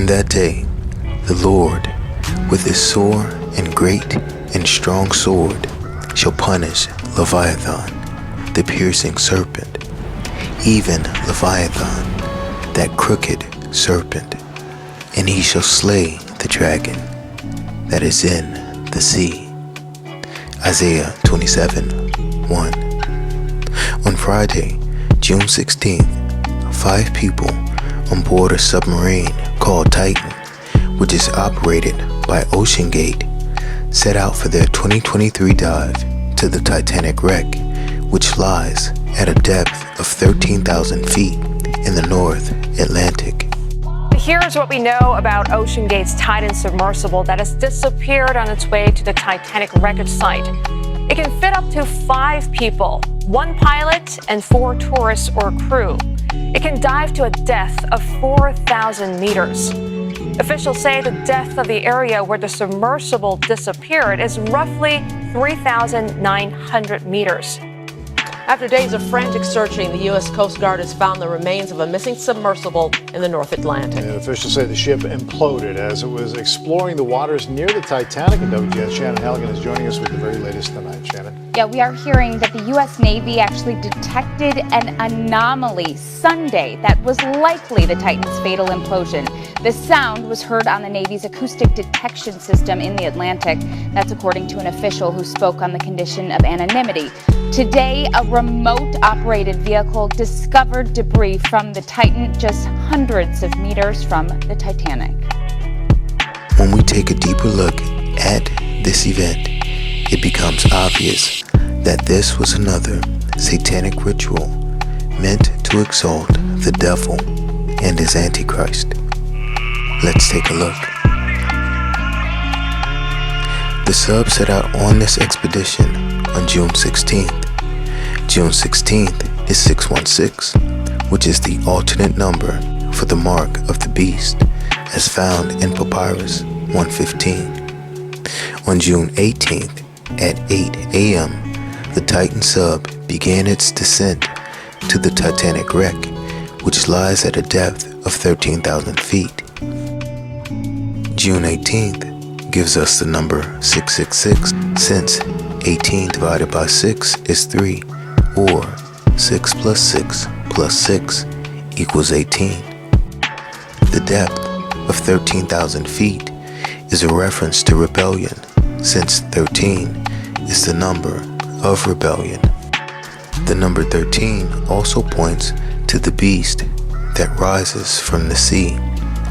In that day, the Lord, with his sore and great and strong sword, shall punish Leviathan, the piercing serpent, even Leviathan, that crooked serpent, and he shall slay the dragon that is in the sea. Isaiah 27:1. On Friday, June 16th, 5 people on board a submarine called Titan, which is operated by Oceangate, set out for their 2023 dive to the Titanic wreck, which lies at a depth of 13,000 feet in the North Atlantic. Here's what we know about Oceangate's Titan submersible that has disappeared on its way to the Titanic wreckage site. It can fit up to 5 people, 1 pilot and 4 tourists or crew. It can dive to a depth of 4,000 meters. Officials say the depth of the area where the submersible disappeared is roughly 3,900 meters. After days of frantic searching, the U.S. Coast Guard has found the remains of a missing submersible in the North Atlantic. And officials say the ship imploded as it was exploring the waters near the Titanic. And WGN's Shannon Halligan is joining us with the very latest tonight. Shannon. Yeah, we are hearing that the U.S. Navy actually detected an anomaly Sunday that was likely the Titan's fatal implosion. The sound was heard on the Navy's acoustic detection system in the Atlantic. That's according to an official who spoke on the condition of anonymity. Today, a remote-operated vehicle discovered debris from the Titan just hundreds of meters from the Titanic. When we take a deeper look at this event, it becomes obvious that this was another satanic ritual meant to exalt the devil and his antichrist. Let's take a look. The sub set out on this expedition on June 16th. June 16th is 616, which is the alternate number for the mark of the beast as found in Papyrus 115. On June 18th at 8 a.m., the Titan sub began its descent to the Titanic wreck, which lies at a depth of 13,000 feet. June 18th gives us the number 666, since 18 divided by 6 is 3, or 6 plus 6 plus 6 equals 18. The depth of 13,000 feet is a reference to rebellion, since 13 is the number of rebellion. The number 13 also points to the beast that rises from the sea,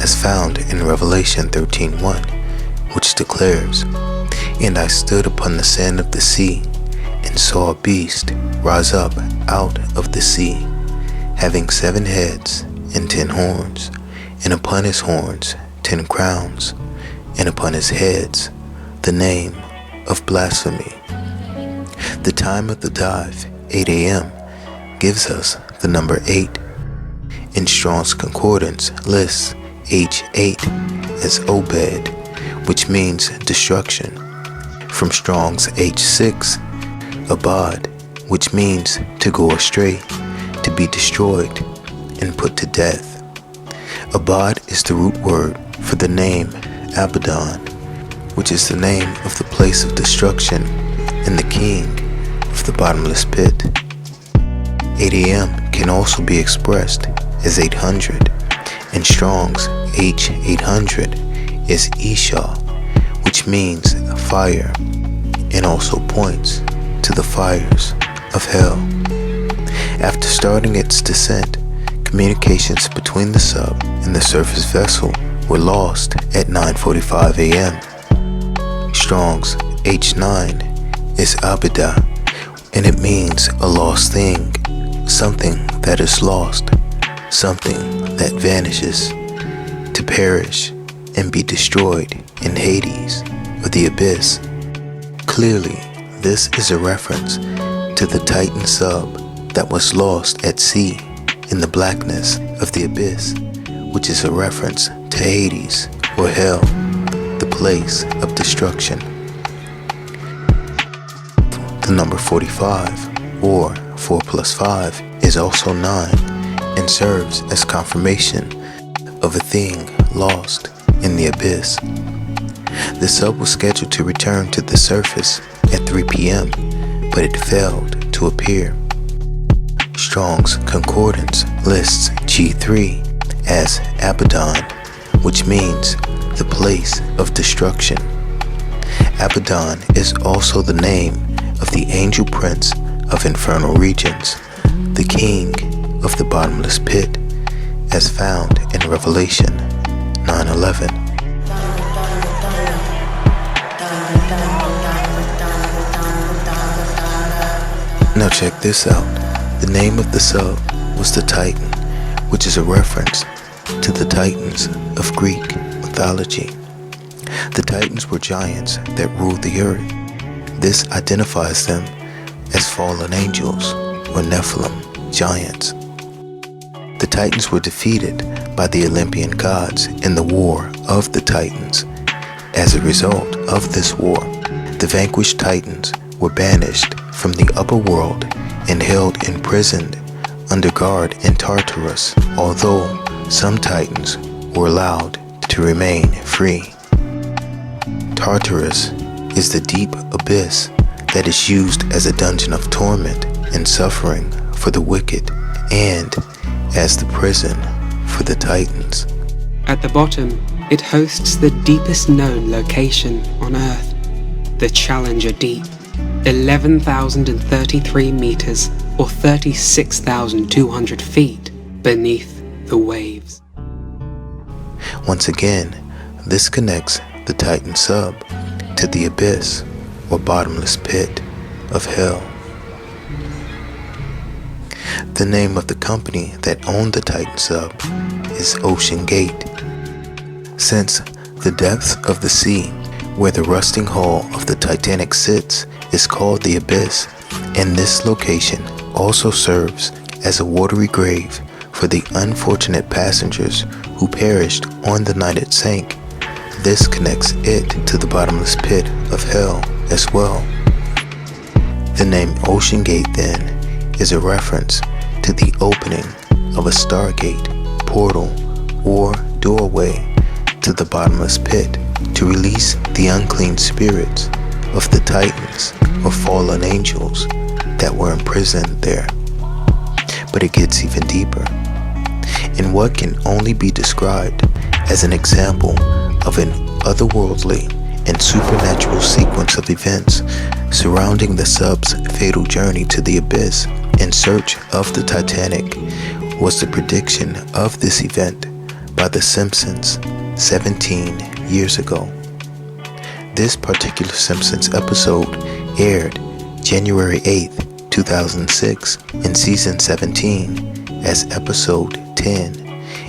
as found in Revelation 13:1, which declares, "And I stood upon the sand of the sea, and saw a beast rise up out of the sea, having 7 heads and 10 horns, and upon his horns 10 crowns, and upon his heads the name of blasphemy." The time of the dive, 8 a.m., gives us the number 8. In Strong's Concordance lists H8 as Obed, which means destruction. From Strong's H6, Abad, which means to go astray, to be destroyed, and put to death. Abad is the root word for the name Abaddon, which is the name of the place of destruction and the king of the bottomless pit. 8 a.m. can also be expressed as 800, and Strong's H800 is Esau, which means fire, and also points to the fires of hell. After starting its descent, communications between the sub and the surface vessel were lost at 9:45 a.m. Strong's H9 is Abidah, and it means a lost thing, something that is lost, something that vanishes, to perish and be destroyed in Hades or the abyss. Clearly, this is a reference to the Titan sub that was lost at sea in the blackness of the abyss, which is a reference to Hades or hell, the place of destruction. The number 45, or 4 plus 5, is also 9 and serves as confirmation of a thing lost in the abyss. The sub was scheduled to return to the surface at 3 p.m., but it failed to appear. Strong's Concordance lists G3 as Abaddon, which means the place of destruction. Abaddon is also the name of the angel prince of infernal regions, the king of the bottomless pit, as found in Revelation 9:11. Now check this out. The name of the sub was the Titan, which is a reference to the Titans of Greek mythology. The Titans were giants that ruled the earth. This identifies them as fallen angels or Nephilim, giants. The Titans were defeated by the Olympian gods in the War of the Titans. As a result of this war, the vanquished Titans were banished from the upper world and held imprisoned under guard in Tartarus, although some Titans were allowed to remain free. Tartarus is the deep abyss that is used as a dungeon of torment and suffering for the wicked and as the prison for the Titans. At the bottom, it hosts the deepest known location on Earth, the Challenger Deep, 11,033 meters or 36,200 feet beneath the waves. Once again, this connects the Titan sub to the abyss or bottomless pit of hell. The name of the company that owned the Titan sub is Oceangate. Since the depths of the sea where the rusting hull of the Titanic sits is called the abyss, and this location also serves as a watery grave for the unfortunate passengers who perished on the night it sank, this connects it to the bottomless pit of hell as well. The name Oceangate then is a reference to the opening of a stargate, portal, or doorway to the bottomless pit to release the unclean spirits of the Titans or fallen angels that were imprisoned there. But it gets even deeper. In what can only be described as an example of an otherworldly and supernatural sequence of events surrounding the sub's fatal journey to the abyss in search of the Titanic, was the prediction of this event by The Simpsons 17 years ago. This particular Simpsons episode aired January 8th, 2006 in season 17 as episode 10,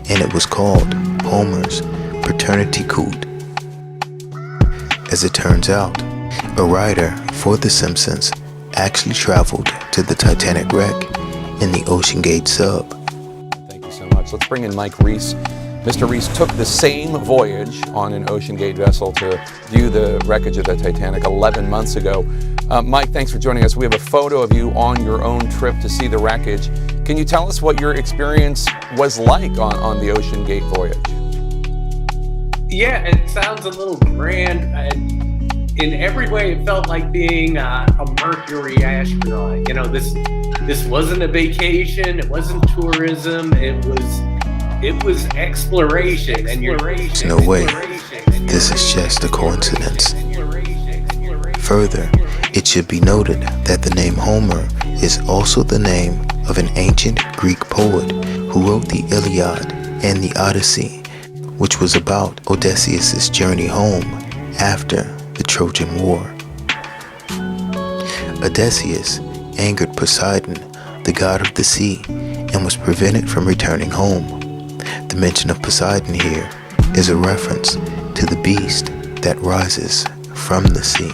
and it was called Homer's Paternity Coot. As it turns out, a writer for The Simpsons actually traveled to the Titanic wreck in the Oceangate sub. Thank you so much. Let's bring in Mike Reese. Mr. Reese took the same voyage on an Oceangate vessel to view the wreckage of the Titanic 11 months ago. Mike, thanks for joining us. We have a photo of you on your own trip to see the wreckage. Can you tell us what your experience was like on the Oceangate voyage? Yeah, it sounds a little grand. In every way, it felt like being a Mercury astronaut. You know, this wasn't a vacation. It wasn't tourism. It was exploration. And There's no way this is just a coincidence. Further, it should be noted that the name Homer is also the name of an ancient Greek poet who wrote the Iliad and the Odyssey, which was about Odysseus' journey home after the Trojan War. Odysseus angered Poseidon, the god of the sea, and was prevented from returning home. The mention of Poseidon here is a reference to the beast that rises from the sea.